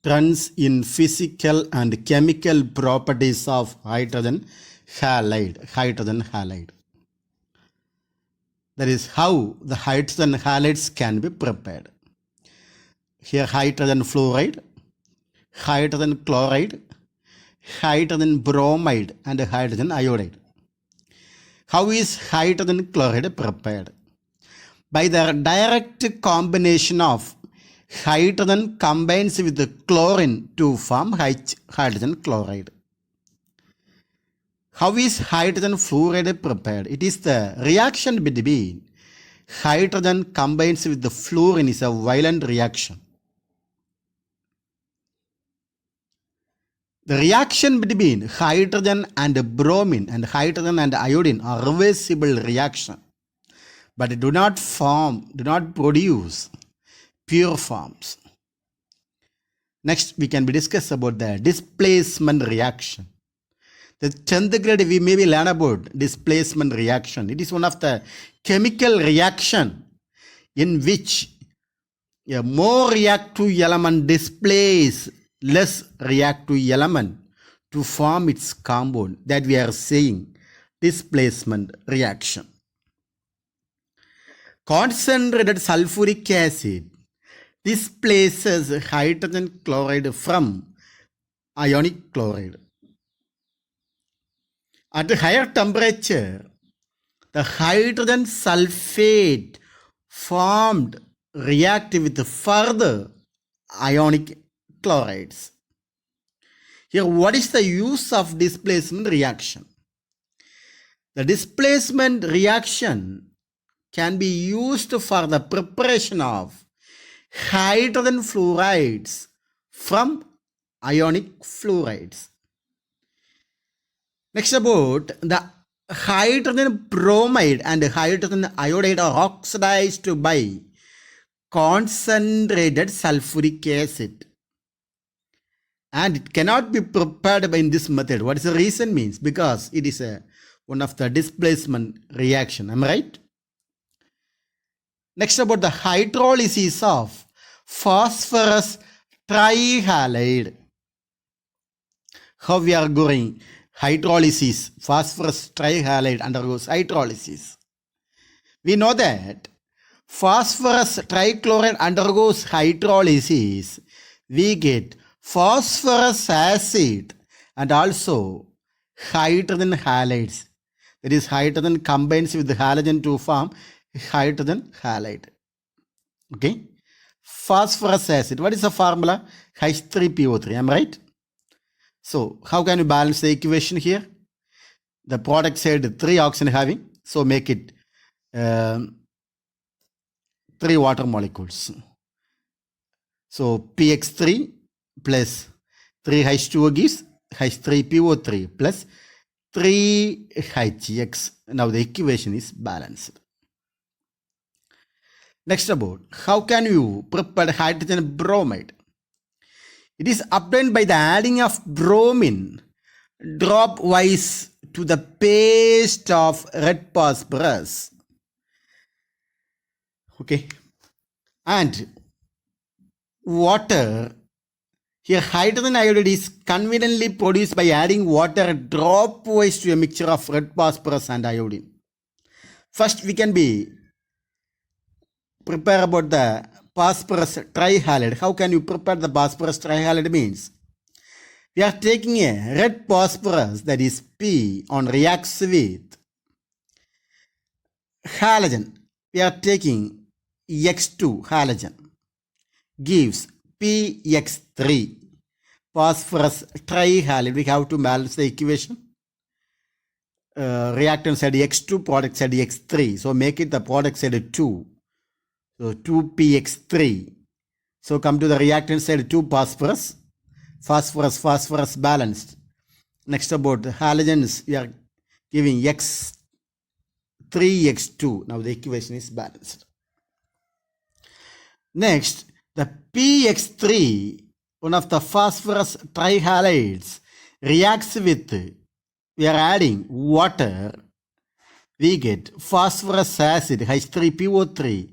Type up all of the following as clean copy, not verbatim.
trends in physical and chemical properties of hydrogen halide. That is how the hydrogen halides can be prepared. Here hydrogen fluoride, hydrogen chloride, hydrogen bromide and hydrogen iodide. How is hydrogen chloride prepared? By the direct combination of hydrogen combines with the chlorine to form hydrogen chloride. How is hydrogen fluoride prepared? It is the reaction between hydrogen combines with the fluorine is a violent reaction. The reaction between hydrogen and bromine and hydrogen and iodine are reversible reaction, but do not produce pure forms. Next, we can discuss about the displacement reaction. The 10th grade we maybe learn about displacement reaction. It is one of the chemical reaction in which a more reactive element displaces less reactive element to form its compound, that we are saying displacement reaction. Concentrated sulfuric acid displaces hydrogen chloride from ionic chloride. At a higher temperature, the hydrogen sulfate formed react with further ionic chlorides. Here, what is the use of displacement reaction? The displacement reaction can be used for the preparation of hydrogen fluorides from ionic fluorides. Next, about the hydrogen bromide and hydrogen iodide are oxidized by concentrated sulfuric acid, and it cannot be prepared by in this method. What is the reason means? Because it is one of the displacement reaction. Am I right? Next, about the hydrolysis of phosphorus trihalide. How we are going hydrolysis? Phosphorus trihalide undergoes hydrolysis. We know that phosphorus trichloride undergoes hydrolysis. We get phosphorus acid and also hydrogen halides. That is, hydrogen combines with the halogen to form hydrogen halide. Okay. Phosphorus acid. What is the formula? H3PO3. Am I right? So, how can you balance the equation here? The product side 3 oxygen having. So, make it 3 water molecules. So, px3 plus 3H2O gives H3PO3 plus 3HX. Now, the equation is balanced. Next, about how can you prepare hydrogen bromide? It is obtained by the adding of bromine drop-wise to the paste of red phosphorus. Okay. And water. Here hydrogen iodide is conveniently produced by adding water drop-wise to a mixture of red phosphorus and iodine. First, we can prepare about the phosphorus trihalide. How can you prepare the phosphorus trihalide means? We are taking a red phosphorus, that is P, on reacts with halogen. We are taking X2 halogen gives PX3 phosphorus trihalide. We have to balance the equation. Reactant side X2, product side X3. So make it the product side 2. So 2px3. So come to the reactant side 2 phosphorus. Phosphorus balanced. Next, about the halogens, we are giving X3X2. Now the equation is balanced. Next, the px3, one of the phosphorus trihalides, reacts with, we are adding water. We get phosphorus acid H3PO3.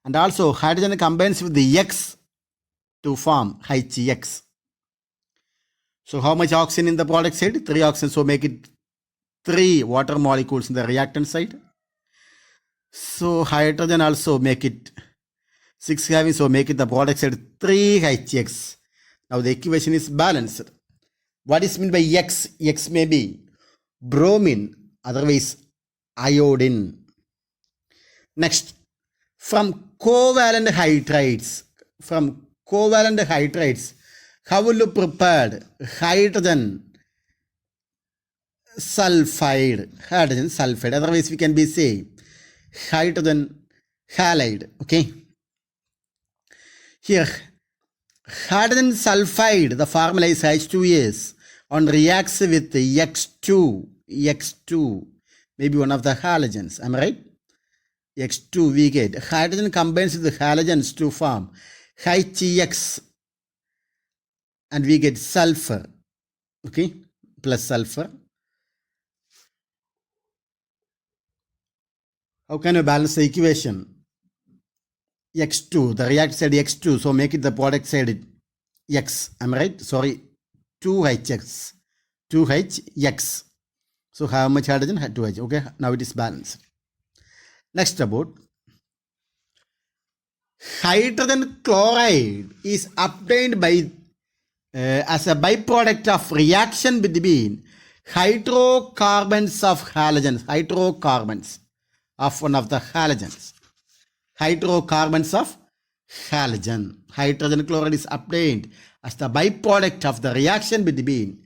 And also hydrogen combines with the X to form HX. So how much oxygen in the product side? 3 oxygen. So make it 3 water molecules in the reactant side. So hydrogen also make it 6 having. So make it the product side 3 HX. Now the equation is balanced. What is meant by X? X may be bromine, otherwise iodine. Next, from covalent hydrides, how will you prepare hydrogen sulfide? Otherwise, we can be say hydrogen halide. Okay. Here, hydrogen sulfide, the formula is H2S, on reacts with X2, maybe one of the halogens. Am I right? X2 we get. Hydrogen combines with the halogens to form HX, and we get sulfur. Okay, plus sulfur. How can you balance the equation? X2, the reactant side X2, so make it the product side X. Am I right? Sorry, 2HX. 2HX. So how much hydrogen? 2H. Okay, now it is balanced. Next about hydrogen chloride is obtained by as a byproduct of reaction between hydrocarbons of halogens. Hydrocarbons of one of the halogens. Hydrocarbons of halogen. Hydrogen chloride is obtained as the byproduct of the reaction between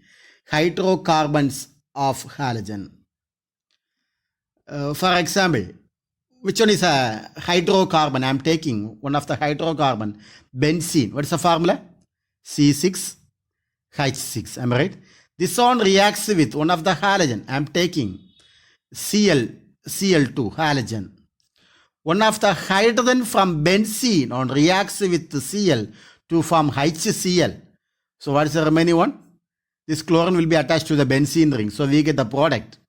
hydrocarbons of halogen. For example, which one is a hydrocarbon? I am taking one of the hydrocarbon, benzene. What is the formula? C6H6. Am I right? This one reacts with one of the halogen. I am taking Cl2, halogen. One of the hydrogen from benzene on reacts with Cl to form HCl. So what is the remaining one? This chlorine will be attached to the benzene ring. So we get the product.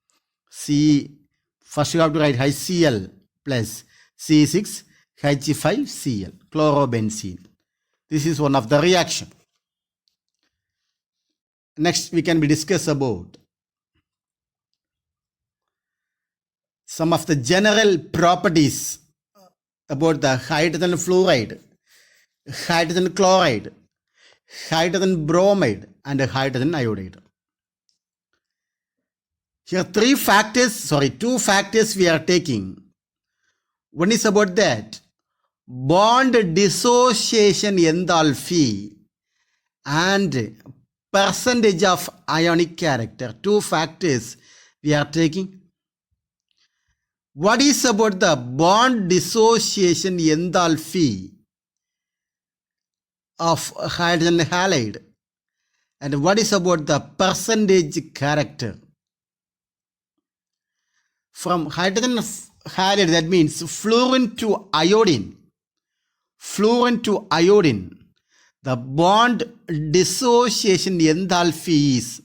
First you have to write HCl plus C6H5Cl, chlorobenzene. This is one of the reaction. Next we can discuss about some of the general properties about the hydrogen fluoride, hydrogen chloride, hydrogen bromide, and hydrogen iodide. Here two factors we are taking. One is about that bond dissociation enthalpy and percentage of ionic character. Two factors we are taking. What is about the bond dissociation enthalpy of hydrogen halide? And what is about the percentage character? From hydrogen halide, that means fluorine to iodine. The bond dissociation enthalpy is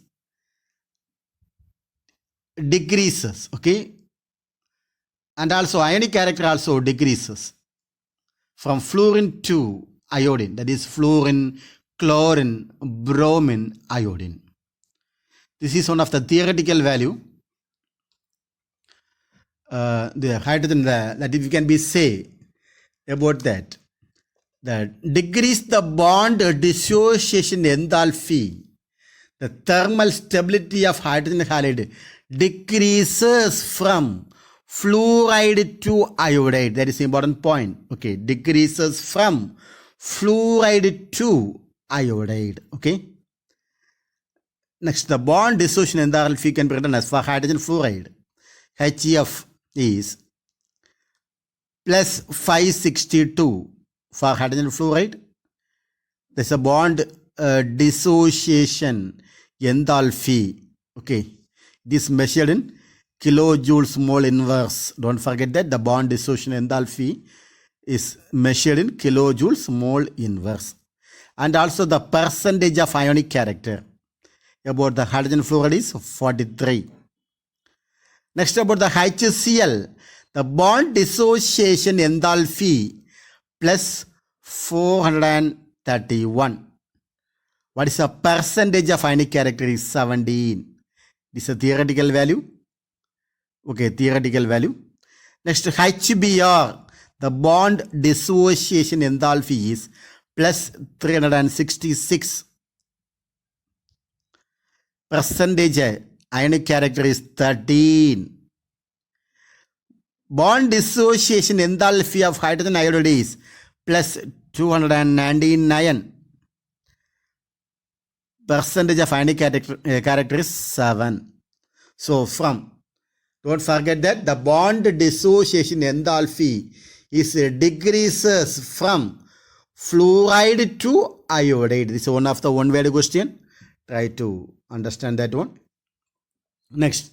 decreases. Okay. And also ionic character also decreases from fluorine to iodine. That is fluorine, chlorine, bromine, iodine. This is one of the theoretical value. The hydrogen that we can be say about that decrease the bond dissociation enthalpy. The thermal stability of hydrogen halide decreases from fluoride to iodide. That is an important point. Okay, decreases from fluoride to iodide. Okay. Next, the bond dissociation enthalpy can be written as for hydrogen fluoride. HEF is plus 562 for hydrogen fluoride. There's a bond dissociation enthalpy. Okay, this is measured in kilojoules mole inverse. Don't forget that the bond dissociation enthalpy is measured in kilojoules mole inverse. And also the percentage of ionic character about the hydrogen fluoride is 43. Next, about the HCl, the bond dissociation enthalpy plus 431. What is the percentage of ionic character is 17. This is a theoretical value. Okay, theoretical value. Next, HBr, the bond dissociation enthalpy is plus 366. Percentage ionic character is 13. Bond dissociation enthalpy of hydrogen iodide is plus 299. Percentage of ionic character is 7. So don't forget that the bond dissociation enthalpy is decreases from fluoride to iodide. This is one of the one-word question. Try to understand that one. Next,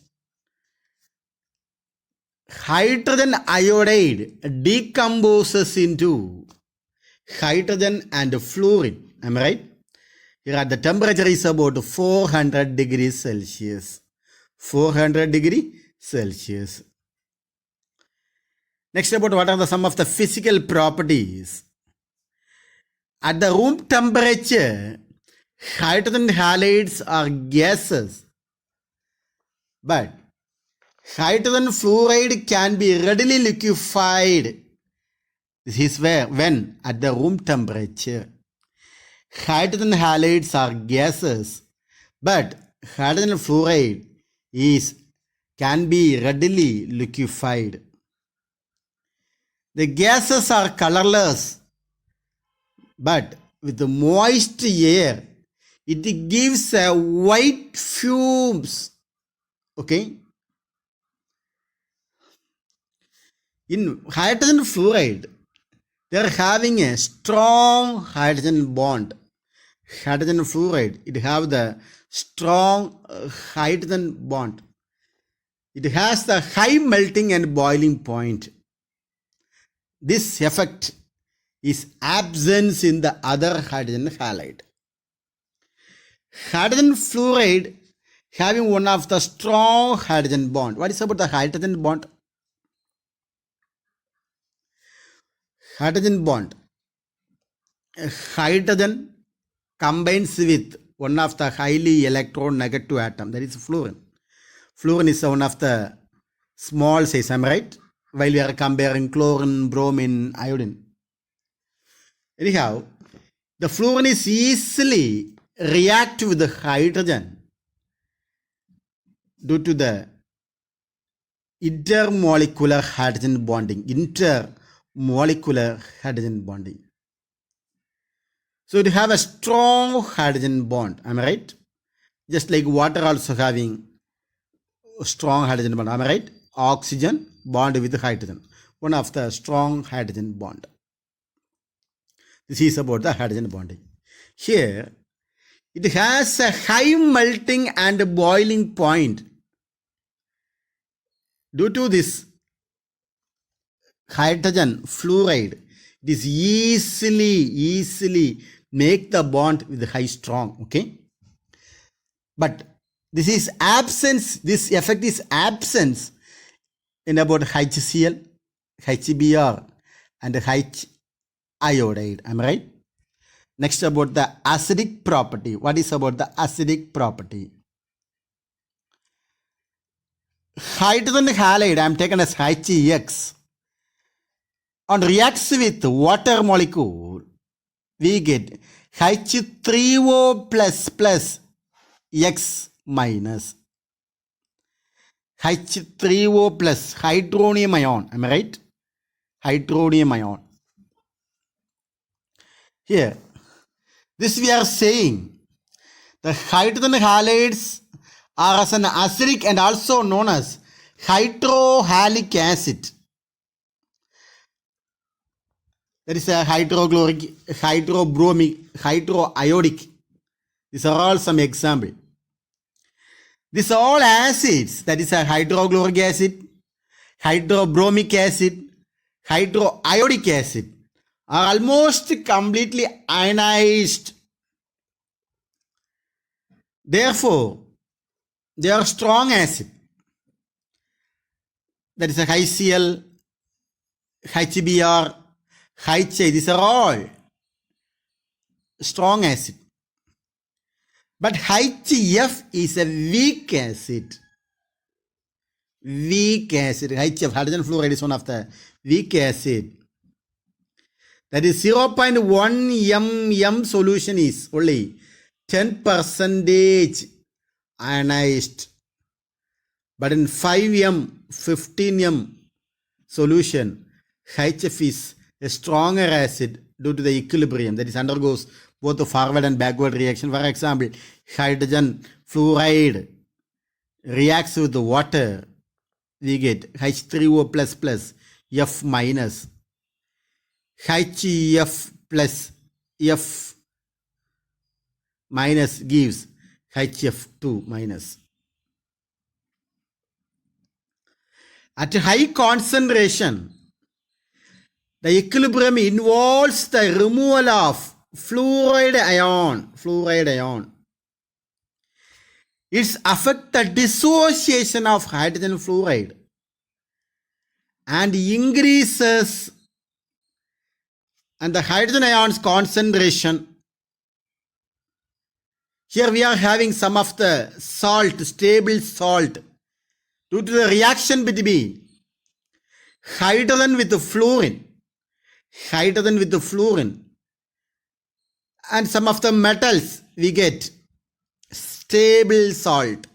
hydrogen iodide decomposes into hydrogen and fluorine. Am I right? Here the temperature is about 400 degrees Celsius. 400 degrees Celsius. Next, about what are some of the physical properties. At the room temperature, hydrogen halides are gases, but hydrogen fluoride can be readily liquefied. This is when at the room temperature, hydrogen halides are gases, but hydrogen fluoride can be readily liquefied. The gases are colorless, but with the moist air, it gives white fumes. Okay. In hydrogen fluoride, they are having a strong hydrogen bond. Hydrogen fluoride, it have the strong hydrogen bond. It has the high melting and boiling point. This effect is absent in the other hydrogen halide. Hydrogen fluoride having one of the strong hydrogen bond. What is about the hydrogen bond? Hydrogen bond. Hydrogen combines with one of the highly electronegative atom, that is fluorine. Fluorine is one of the small size, am I right? While we are comparing chlorine, bromine, iodine. Anyhow, the fluorine is easily react with the hydrogen due to the intermolecular hydrogen bonding. Intermolecular hydrogen bonding. So it have a strong hydrogen bond, am I right? Just like water also having a strong hydrogen bond, am I right? Oxygen bond with hydrogen, one of the strong hydrogen bond. This is about the hydrogen bonding. Here, it has a high melting and boiling point. Due to this hydrogen fluoride, it is easily make the bond with high strong. Okay, but this is absence. This effect is absence in about HCl, HBr, and H iodide. Am I right? Next, about the acidic property. What is about the acidic property? Hydrogen halide, I am taken as HEX, on reacts with water molecule, we get H3O plus X minus. H3O plus hydronium ion. Am I right? Hydronium ion. Here, this we are saying the hydrogen halides are as an acidic and also known as hydrohalic acid. That is a hydrochloric, hydrobromic, hydroiodic. These are all some example. These are all acids, that is a hydrochloric acid, hydrobromic acid, hydroiodic acid, are almost completely ionized. Therefore, they are strong acid. That is a HCl, HBr, HA. These are all strong acid. But HF is a weak acid. Weak acid. HF, hydrogen fluoride, is one of the weak acid. That is 0.1 mm solution is only 10% ionized. But in 5 15 solution, HF is a stronger acid due to the equilibrium that is undergoes both the forward and backward reaction. For example, hydrogen fluoride reacts with the water. We get H3O plus plus F minus. HF plus F minus gives HF2 minus. At high concentration, the equilibrium involves the removal of fluoride ion. It affects the dissociation of hydrogen fluoride and increases and the hydrogen ions concentration. Here we are having some of the salt, stable salt, due to the reaction between hydrogen with the fluorine, and some of the metals, we get stable salt,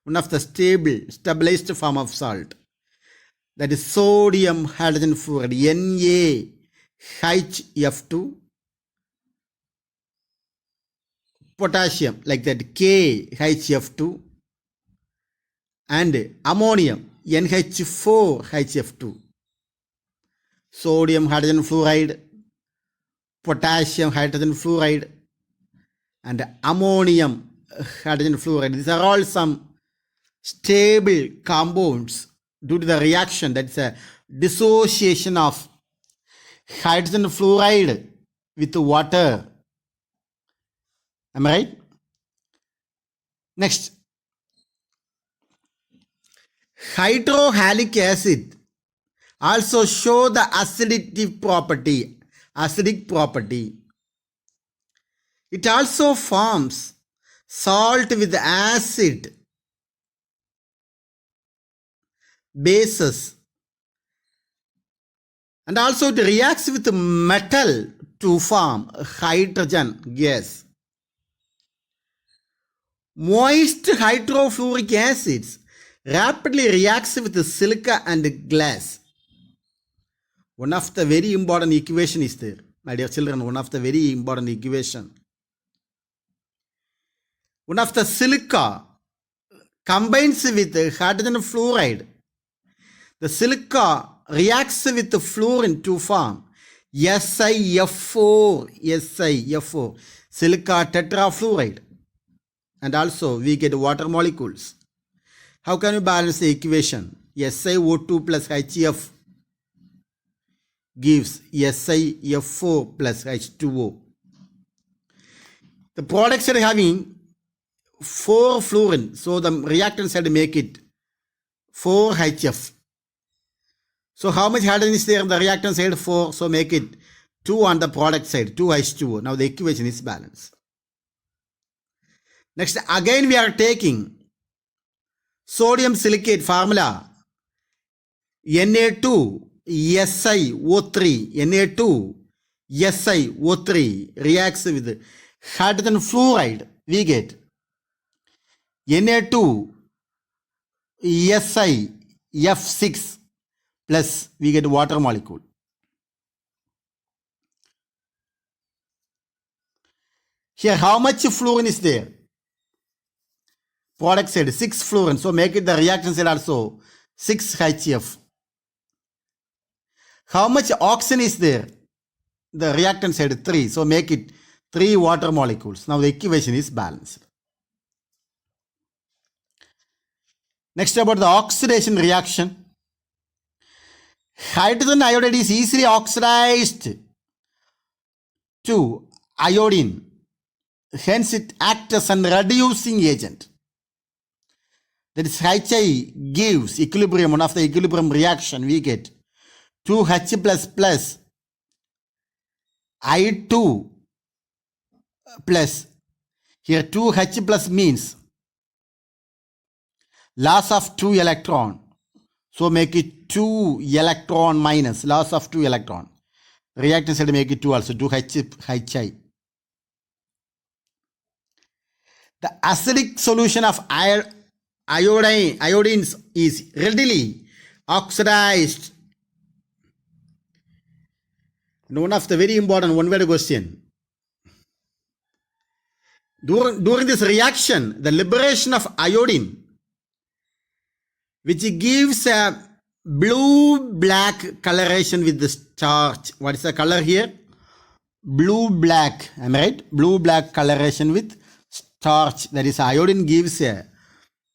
one of the stabilized form of salt. That is sodium hydrogen fluoride, NaHF2, potassium, like that, KHF2, and ammonium, NH4HF2. Sodium hydrogen fluoride, potassium hydrogen fluoride, and ammonium hydrogen fluoride. These are all some stable compounds due to the reaction, that's a dissociation of hydrogen fluoride with water. Am I right? Next, hydrohalic acid also show the acidic property. It also forms salt with acid bases, and also it reacts with metal to form hydrogen gas. Moist hydrofluoric acids rapidly reacts with silica and glass. One of the very important equation is there, my dear children, one of the very important equation. One of the silica combines with hydrogen fluoride. The silica reacts with the fluorine to form SiF4, silica tetrafluoride. And also we get water molecules. How can you balance the equation? SiO2 plus HF gives SiF4 plus H2O. The products are having 4 fluorine, so the reactant side make it 4 HF. So how much hydrogen is there on the reactant side? 4, so make it 2 on the product side, 2 H2O. Now the equation is balanced. Next, again we are taking sodium silicate formula, Na2SiO3 reacts with hydrogen fluoride. We get Na2SiF6 plus we get water molecule. Here how much fluorine is there? Product side 6 fluorine, so make it the reaction side also 6 HF. How much oxygen is there? The reactant side 3, so make it 3 water molecules. Now the equation is balanced. Next, about the oxidation reaction. Hydrogen iodide is easily oxidized to iodine. Hence it acts as a reducing agent. That is HI gives equilibrium, one of the equilibrium reaction we get 2H plus I2 plus. Here 2H plus means loss of 2 electron. So make it 2 electron minus loss of 2 electron. Reactant side make it 2 also, 2Hi. The acidic solution of iodines is readily oxidized. And one of the very important one-word question. During this reaction, the liberation of iodine, which gives a blue-black coloration with the starch. What is the color here? Blue-black. Am I right? Blue-black coloration with starch. That is, iodine gives a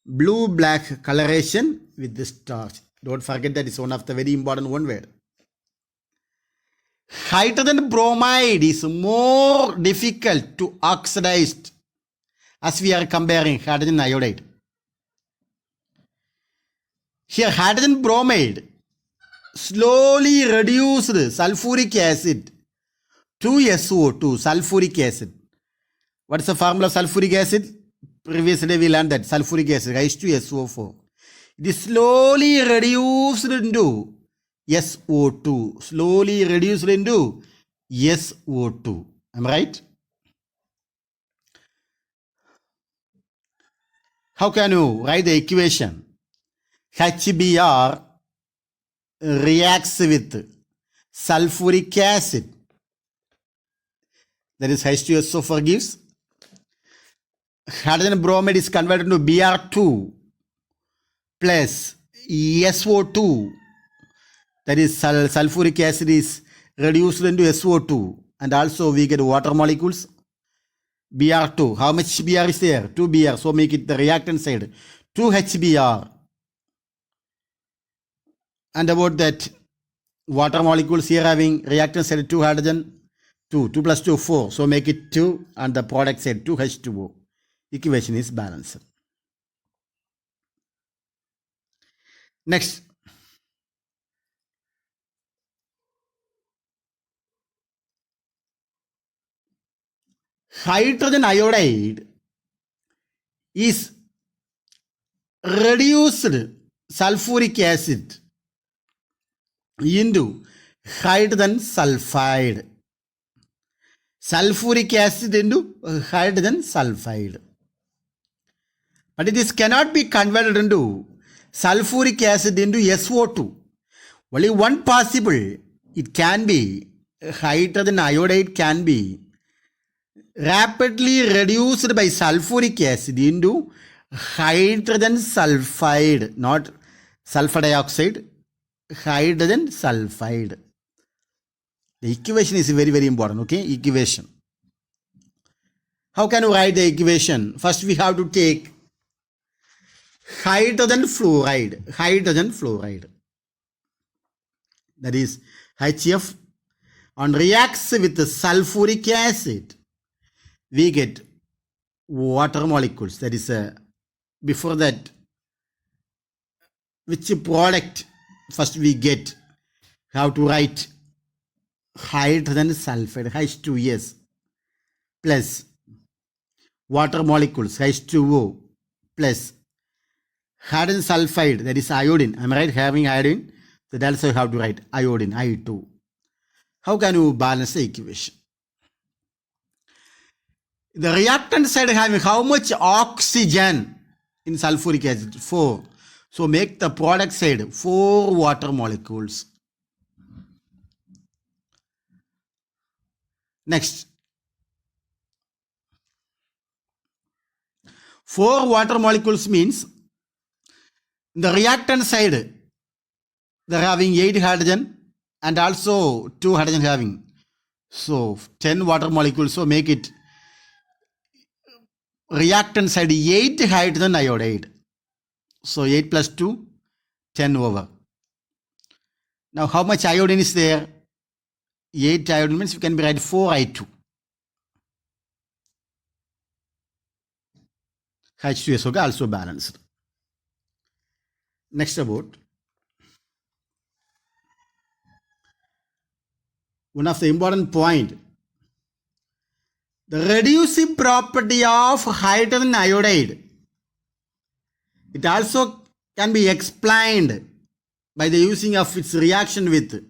blue-black coloration with the starch. Don't forget that is one of the very important one word. Hydrogen bromide is more difficult to oxidize as we are comparing hydrogen iodide. Here hydrogen bromide slowly reduced sulfuric acid to SO2, sulfuric acid. What is the formula of sulfuric acid? Previously we learned that sulfuric acid H2SO4. It is slowly reduced into SO2. Slowly reduced into SO2. Am I right? How can you write the equation? HBr reacts with sulfuric acid. That is H2SO4 gives. Hydrogen bromide is converted to Br2 plus SO2. That is sulfuric acid is reduced into SO2. And also we get water molecules. Br2. How much Br is there? 2 Br. So make it the reactant side. 2 HBr. And about that water molecules here having reactant side 2 hydrogen. 2 plus 2, 4. So make it 2 and the product side 2 H2O. Equation is balanced. Next. Hydrogen iodide is reduced sulfuric acid into hydrogen sulfide. Sulfuric acid into hydrogen sulfide. But this cannot be converted into sulfuric acid into SO2. Only one possible, it can be hydrogen iodide can be rapidly reduced by sulfuric acid into hydrogen sulfide, not sulfur dioxide, hydrogen sulfide. The equation is very, very important, okay? Equation. How can we write the equation? First, we have to take hydrogen fluoride. Hydrogen fluoride. That is HF. And reacts with the sulfuric acid. We get water molecules. That is, before that, which product first we get? How to write hydrogen sulfide, H2S, plus water molecules, H2O, plus hydrogen sulfide, that is iodine. Am I right? Having iodine, so that also you have to write iodine, I2. How can you balance the equation? The reactant side having how much oxygen in sulfuric acid? 4. So make the product side 4 water molecules. Next. 4 water molecules means the reactant side they're having 8 hydrogen and also 2 hydrogen having. So 10 water molecules. So make it reactant side 8 hydrogen iodide. So 8 plus 2, 10 over. Now how much iodine is there? 8 iodine means you can write 4I2. H2SO also balanced. Next about one of the important point. The reducing property of hydrogen iodide, it also can be explained by the using of its reaction with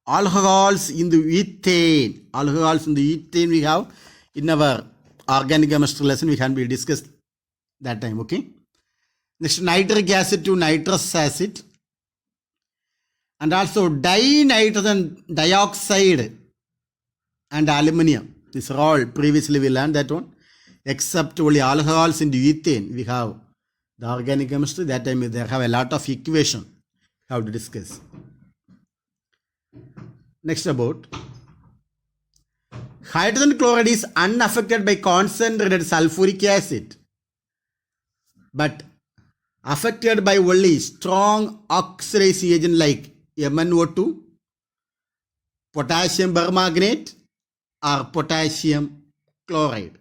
alcohols in the ethane. Alcohols in the ethane we have in our organic chemistry lesson, we can be discussed that time, okay? Next, nitric acid to nitrous acid, and also dinitrogen dioxide and aluminum. These are all previously we learned that one, except only alcohols into ethane. We have the organic chemistry, that time they have a lot of equation how to discuss. Next, about hydrogen chloride is unaffected by concentrated sulfuric acid, but affected by only strong oxidizing agent like MnO2, potassium permanganate, or potassium chloride.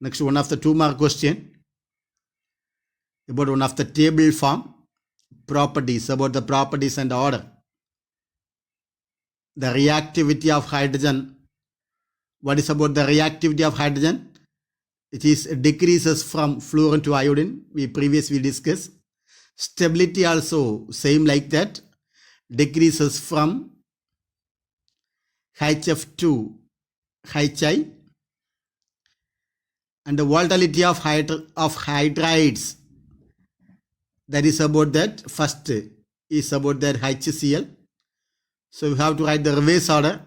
Next, one of the 2 mark question about one of the table form properties, about the properties and order. The reactivity of hydrogen. What is about the reactivity of hydrogen? It is decreases from fluorine to iodine. We previously discussed. Stability also same like that. Decreases from HF to HI. And the volatility of hydrides. That is about that. First is about that HCl. So we have to write the reverse order.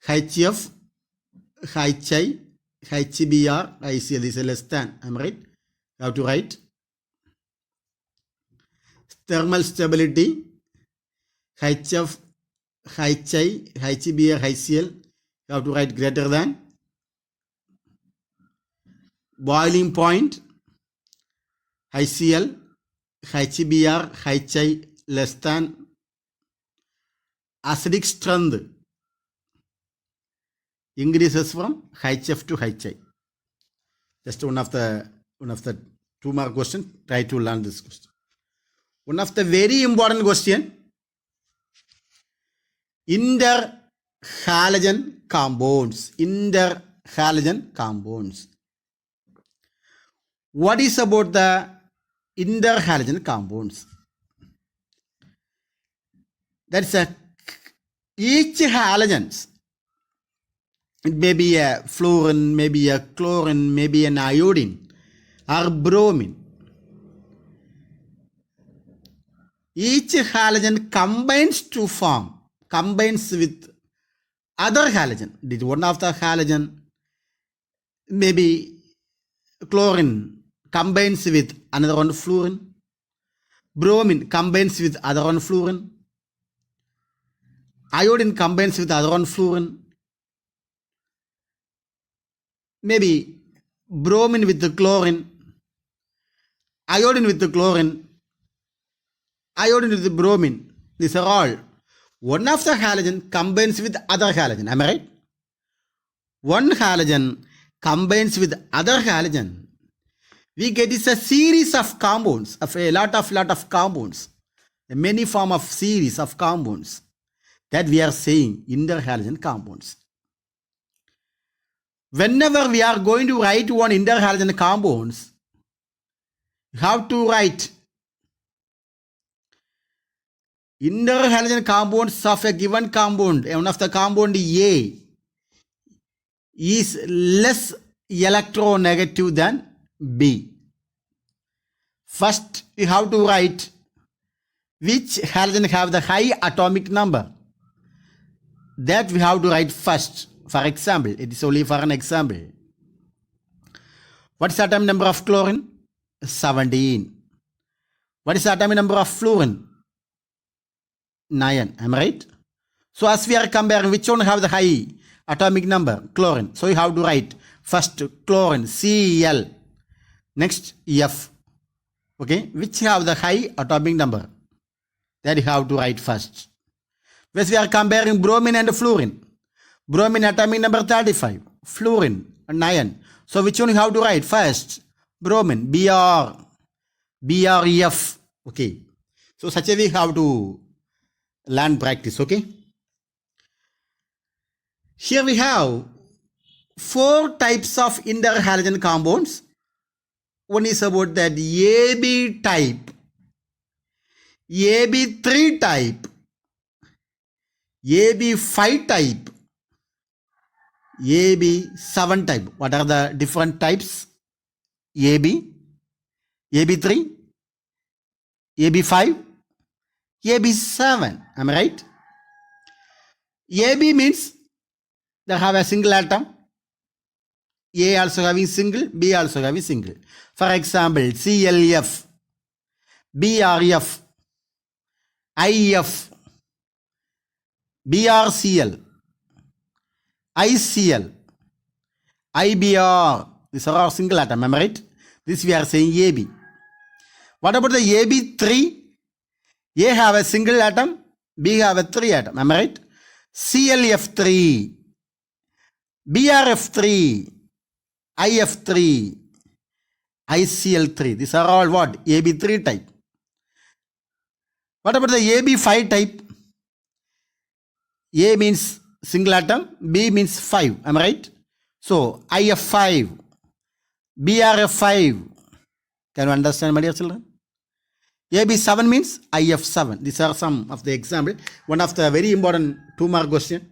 HF, HI, HBr, ICl. This is less than. Am I right? You have to write thermal stability. HF, HI, HBr, HCl. You have to write greater than. Boiling point. HCl, HBr, HI less than. Acidic strength increases from HF to HI. Just one of the 2 mark question. Try to learn this question. One of the very important question. Interhalogen compounds. Interhalogen compounds. What is about the interhalogen compounds? That's each halogens. It may be a fluorine, maybe a chlorine, maybe an iodine or bromine. Each halogen combines with other halogen. This one of the halogen, maybe chlorine combines with another one fluorine. Bromine combines with other one fluorine. Iodine combines with other one fluorine. Maybe bromine with the chlorine. Iodine with the chlorine. Iodine with the bromine. These are all. One of the halogen combines with other halogen. Am I right? One halogen combines with other halogen. We get is a series of compounds, of a lot of compounds. Many form of series of compounds. That we are saying interhalogen compounds. Whenever we are going to write one interhalogen compounds, you have to write interhalogen compounds of a given compound. One of the compound A is less electronegative than B. First, you have to write which halogen have the high atomic number. That we have to write first. For example, it is only for an example. What is the atomic number of chlorine? 17. What is the atomic number of fluorine? 9. Am I right? So as we are comparing, which one have the high atomic number? Chlorine. So you have to write first chlorine, Cl. Next F. Okay. Which have the high atomic number? That you have to write first. When we are comparing bromine and fluorine. Bromine atomic number 35. Fluorine 9. So which one you have to write first? Bromine. Br. BREF. Okay. So such a way you have to learn practice. Okay. Here we have 4 types of interhalogen compounds. One is about that AB type, AB3 type, AB5 type, AB7 type. What are the different types? AB, AB3, AB5, AB7. Am I right? AB means they have a single atom. A also having single, B also having single. For example, CLF, BRF, IF, BRCL, ICL, IBR. These are all single atom, am I right? This we are saying AB. What about the AB3? A have a single atom, B have a 3 atom, am I right? CLF3, BRF3, IF3, ICL3. These are all what? AB3 type. What about the AB5 type? A means single atom, B means 5. Am I right? So, IF5, BRF5. Can you understand, my dear children? AB7 means IF7. These are some of the examples. One of the very important 2-mark question.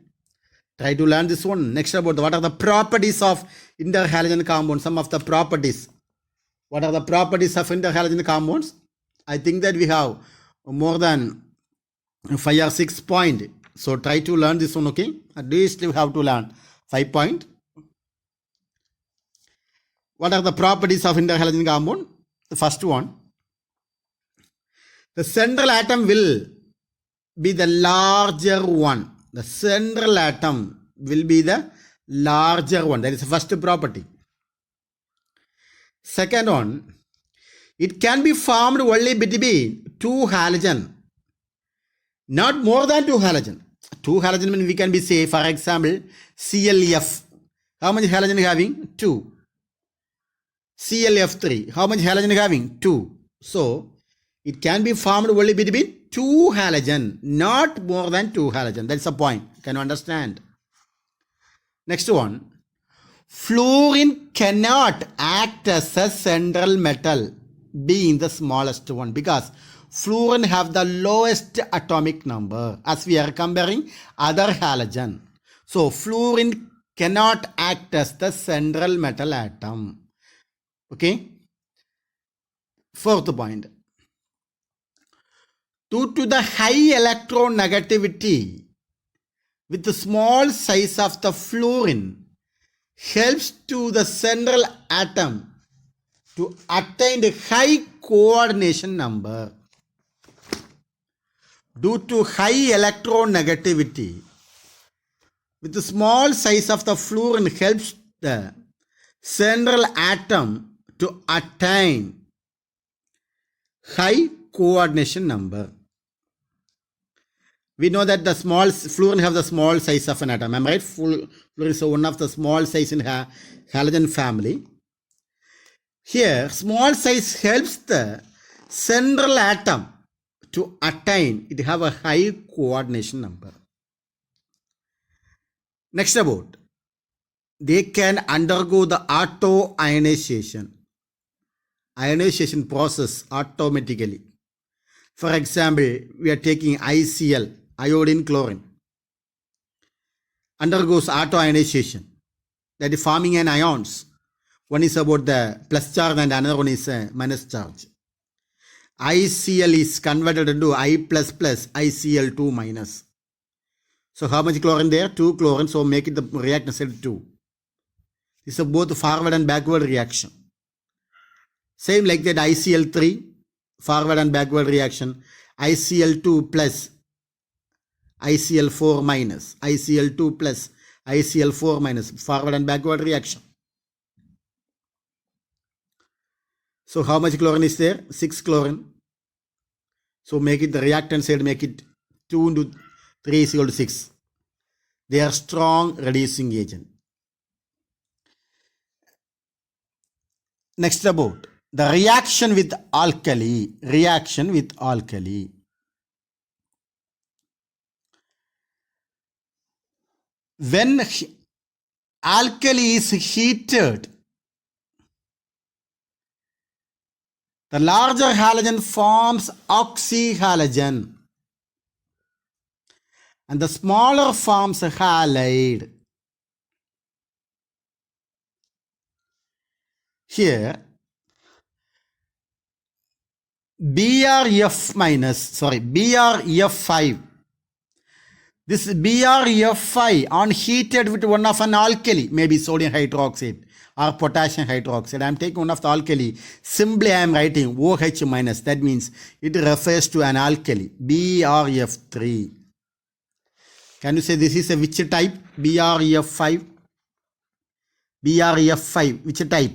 Try to learn this one. Next about what are the properties of interhalogen compounds. Some of the properties. What are the properties of interhalogen compounds? I think that we have more than 5 or 6 points. So try to learn this one, okay? At least you have to learn 5 points. What are the properties of interhalogen compound? The first one. The central atom will be the larger one. The central atom will be the larger one. That is the first property. Second one, it can be formed only between 2 halogen, not more than 2 halogen. 2 halogen means we can be say, for example, CLF. How much halogen having? 2. CLF3. How much halogen having? 2. So, it can be formed only between 2 halogen, not more than 2 halogen. That's the point. Can you understand? Next one. Fluorine cannot act as a central metal, being the smallest one, because fluorine have the lowest atomic number as we are comparing other halogen. So, fluorine cannot act as the central metal atom. Okay. Fourth point. Due to the high electronegativity with the small size of the fluorine helps to the central atom to attain the high coordination number. Due to high electronegativity with the small size of the fluorine helps the central atom to attain high coordination number. We know that the small fluorine have the small size of an atom. Am I right? Fluorine is one of the small size in halogen family. Here, small size helps the central atom to attain. It have a high coordination number. Next about, they can undergo the auto-ionization process automatically. For example, we are taking ICl, iodine chlorine, undergoes auto-ionization, that is forming an ions. One is about the plus charge and another one is minus charge. ICl is converted into I plus plus, ICl2 minus. So how much chlorine there? 2 chlorine, so make it the reactant side 2. This is both forward and backward reaction. Same like that ICl3, forward and backward reaction. ICl2 plus ICl4 minus, ICl2 plus ICl4 minus, forward and backward reaction. So how much chlorine is there? 6 chlorine. So make it the reactant side, make it 2 into 3 is equal to 6. They are strong reducing agent. Next about the reaction with alkali. Reaction with alkali. when alkali is heated, the larger halogen forms oxyhalogen and the smaller forms halide. Here, BRF5. This BRF5 on heated with one of an alkali, maybe sodium hydroxide or potassium hydroxide. I am taking one of the alkali. Simply I am writing OH minus. That means it refers to an alkali. BRF3. Can you say this is a which type? BRF5. BRF5. Which type?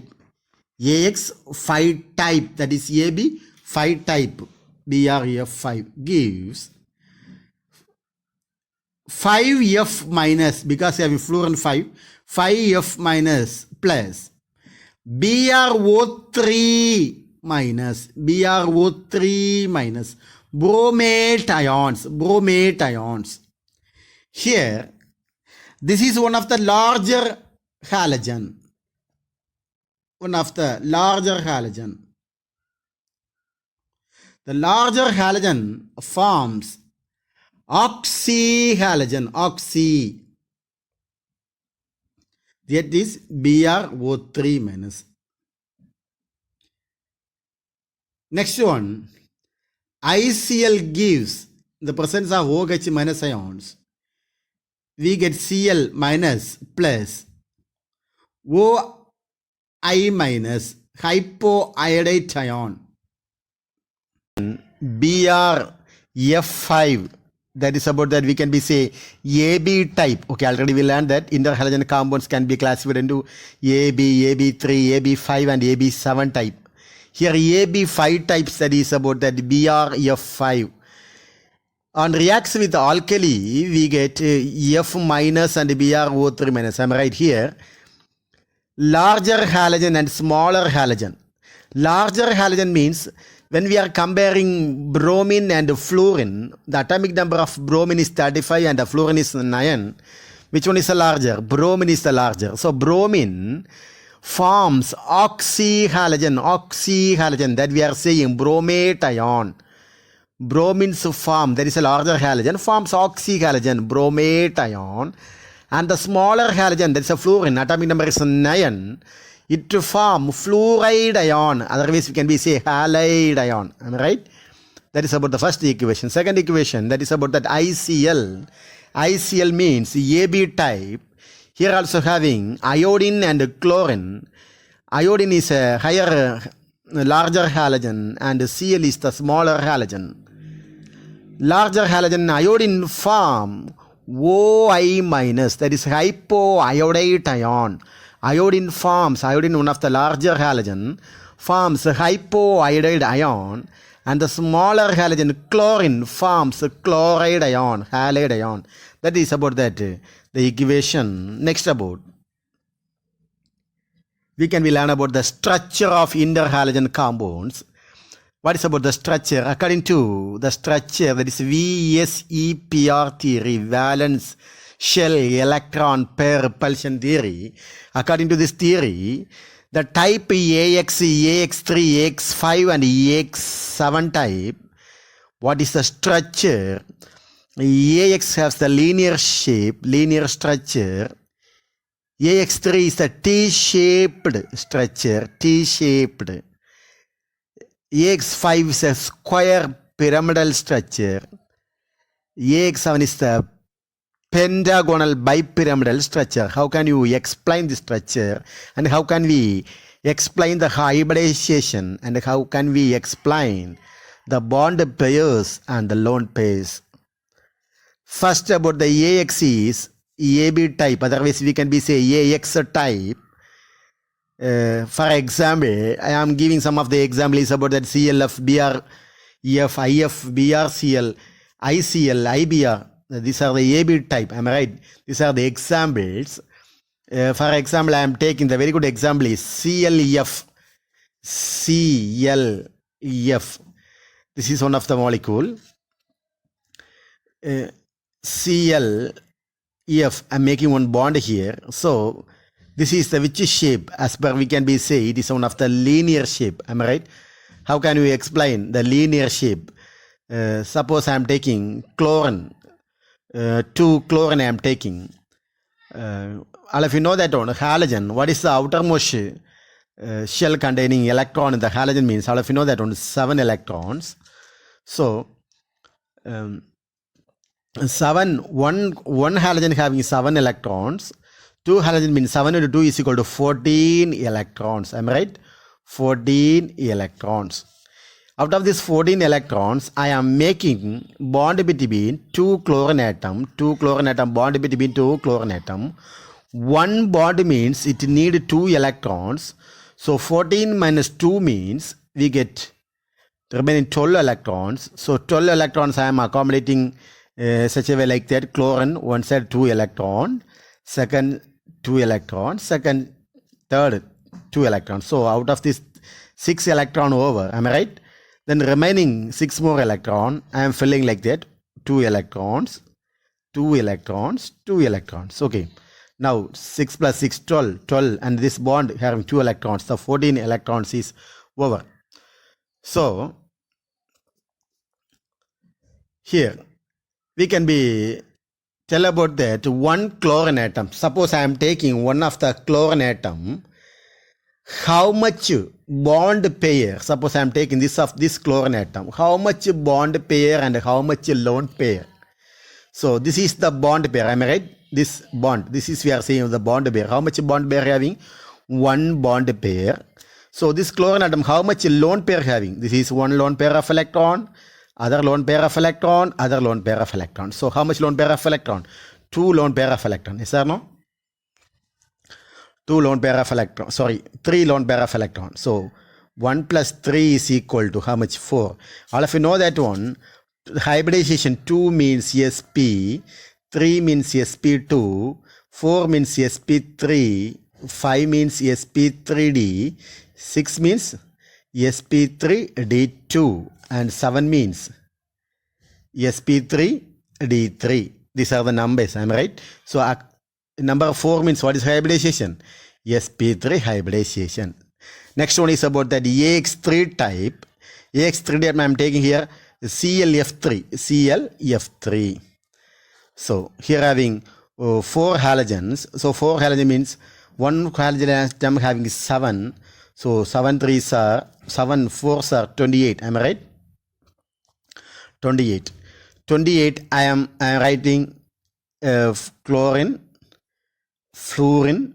AX5 type. That is AB5 type. BRF5 gives 5F minus, because you have fluorine 5F minus plus BrO3 minus bromate ions. Here, this is one of the larger halogen. The larger halogen forms oxyhalogen. That is BrO3 minus. Next one, ICl gives the presence of OH minus ions. We get Cl minus plus OI minus hypoiodate ion. BRF5. That is about that we can be say AB type. Okay, already we learned that interhalogen compounds can be classified into AB, AB3, AB5 and AB7 type. Here AB5 types, that is about that BRF5. On reacts with alkali, we get F minus and BrO3 minus. I am right here. Larger halogen and smaller halogen. Larger halogen means when we are comparing bromine and fluorine, the atomic number of bromine is 35 and the fluorine is 9. Which one is the larger? Bromine is the larger. So bromine forms oxyhalogen, that we are saying bromate ion. Bromine's form, there is a larger halogen, forms oxyhalogen, bromate ion. And the smaller halogen, that is a fluorine, atomic number is 9. It to form fluoride ion. Otherwise, we can be say halide ion. Am I right? That is about the first equation. Second equation, that is about that ICl. ICl means AB type. Here also having iodine and chlorine. Iodine is a higher, larger halogen, and Cl is the smaller halogen. Larger halogen iodine form OI minus, that is hypoiodate ion. Iodine, one of the larger halogen, forms hypoiodide ion, and the smaller halogen chlorine forms chloride ion, halide ion. That is about that, the equation. Next about, we learn about the structure of interhalogen compounds. What is about the structure? According to the structure, that is VSEPR theory, valence shell electron pair repulsion theory. According to this theory, the type AX, AX3, AX5 and AX7 type, what is the structure? AX has the linear shape, linear structure. AX3 is the T-shaped structure, T-shaped. AX5 is a square pyramidal structure. AX7 is the pentagonal bipyramidal structure. How can you explain this structure? And how can we explain the hybridization? And how can we explain the bond pairs and the lone pairs? First about the AX is AB type. Otherwise we can be say AX type. For example, I am giving some of the examples about that CLF, BR, EF, IF, BRCL, ICL, IBR. These are the AB type. Am I right? These are the examples. For example, I am taking the very good example is CLEF. CLEF. This is one of the molecule. Cl If I'm making one bond here, so this is the which shape, as per we can be say it is one of the linear shape. Am I right? How can we explain the linear shape? Suppose I am taking chlorine, 2 chlorine I am taking. All of you know that one halogen. What is the outermost shell containing electron in the halogen means? All of you know that one 7 electrons. So one halogen having 7 electrons. 2 halogen means 7 into 2 is equal to 14 electrons. Am I right? 14 electrons. Out of these 14 electrons, I am making bond between 2 chlorine atom. 2 chlorine atom bond between 2 chlorine atom. One bond means it need 2 electrons. So 14 minus 2 means we get remaining 12 electrons. So 12 electrons I am accommodating such a way like that. Chlorine, one side 2 electron, second 2 electrons, second, third 2 electrons. So out of this 6 electron over, am I right? Then remaining 6 more electron, I am filling like that. 2 electrons, 2 electrons, 2 electrons. Okay. Now 6 plus 6, 12, 12, and this bond having 2 electrons, the 14 electrons is over. So here we can be tell about that one chlorine atom. Suppose I am taking one of the chlorine atom. How much bond pair? Suppose I am taking this of this chlorine atom. How much bond pair and how much lone pair? So this is the bond pair. Am I right? This bond. This is we are saying the bond pair. How much bond pair having? One bond pair. So this chlorine atom, how much lone pair having? This is one lone pair of electron, other lone pair of electron, other lone pair of electron. So how much lone pair of electron? 2 lone pair of electron. Is there no? 2 lone pair of electron. Sorry, 3 lone pair of electron. So 1 plus 3 is equal to how much? 4. All of you know that one. Hybridization 2 means sp, 3 means sp2, 4 means sp3, 5 means sp3d, 6 means sp3d2, and 7 means sp3d3. These are the numbers. Am I right? So number 4 means what is hybridization? sp3 hybridization. Next one is about that AX3 type. AX3 type I am taking here ClF3. ClF3. So here having 4 halogens. So 4 halogen means one halogen atom having 7. So 7 3s are 7 4s are 28. Am I right? 28. 28 I am writing chlorine, fluorine,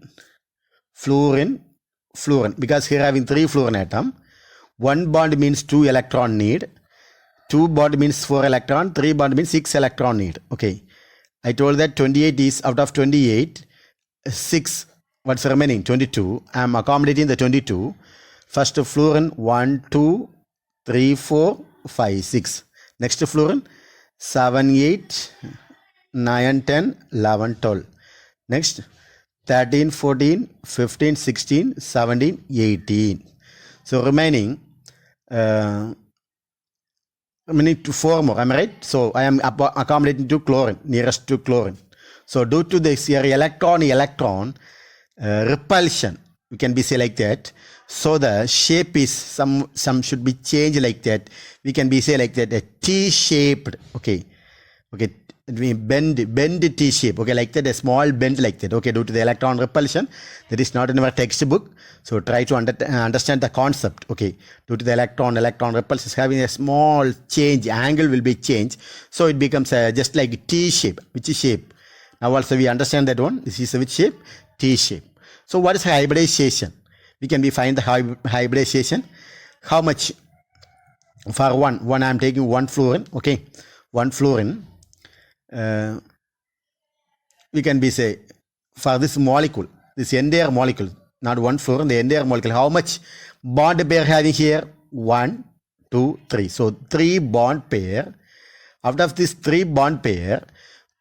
because here having 3 fluorine atom. 1 bond means 2 electron need. 2 bond means 4 electron. 3 bond means 6 electron need. Okay. I told that 28 is out of 28. 6. What's remaining? 22. I am accommodating the 22. First fluorine 1, 2, 3, 4, 5, 6. Next fluorine 7, 8, 9, 10, 11, 12. Next 13, 14, 15, 16, 17, 18. So remaining to 4 more. Am I right? So I am accommodating to chlorine, nearest to chlorine. So due to this here electron repulsion, we can be say like that. So the shape is some should be changed like that. We can be say like that a T-shaped. Okay. Bend T shape. Okay, like that, a small bend like that. Okay, due to the electron repulsion, that is not in our textbook. So try to understand the concept. Okay, due to the electron repulsion is having a small change, angle will be changed. So it becomes just like T shape. Which shape? Now also we understand that one. This is which shape? T shape. So what is hybridization? We can find the hybridization. How much? For one I am taking 1 fluorine. Okay, 1 fluorine. We can be say for this molecule, this entire molecule, not 1 fluorine, the entire molecule, how much bond pair having here? 1, 2, 3. So 3 bond pair. Out of this 3 bond pair,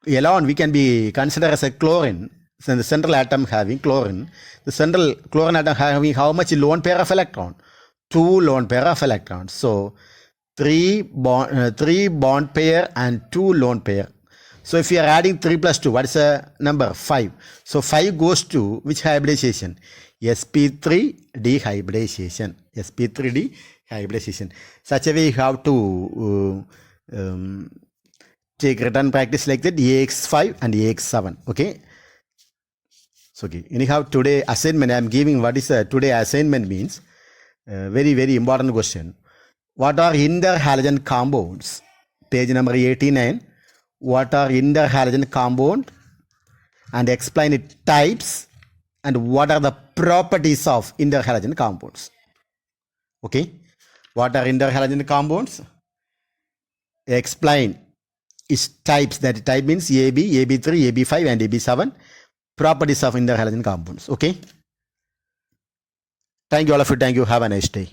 alone we can be considered as a chlorine. So the central atom having chlorine. The central chlorine atom having how much lone pair of electron? 2 lone pair of electrons. So 3 bond pair and 2 lone pair. So if you are adding 3 plus 2, what is the number? 5. So 5 goes to which hybridization? sp3 dehybridization. sp3 dehybridization. Such a way you have to take return practice like that, ax5 and ax7. Okay. So okay. Anyhow, today assignment I am giving. What is today assignment means? Very very important question. What are interhalogen compounds? Page number 89. What are interhalogen compound? And explain its types and what are the properties of interhalogen compounds. Okay. What are interhalogen compounds? Explain its types. That type means AB, AB3, AB5 and AB7. Properties of interhalogen compounds. Okay. Thank you all of you. Thank you. Have a nice day.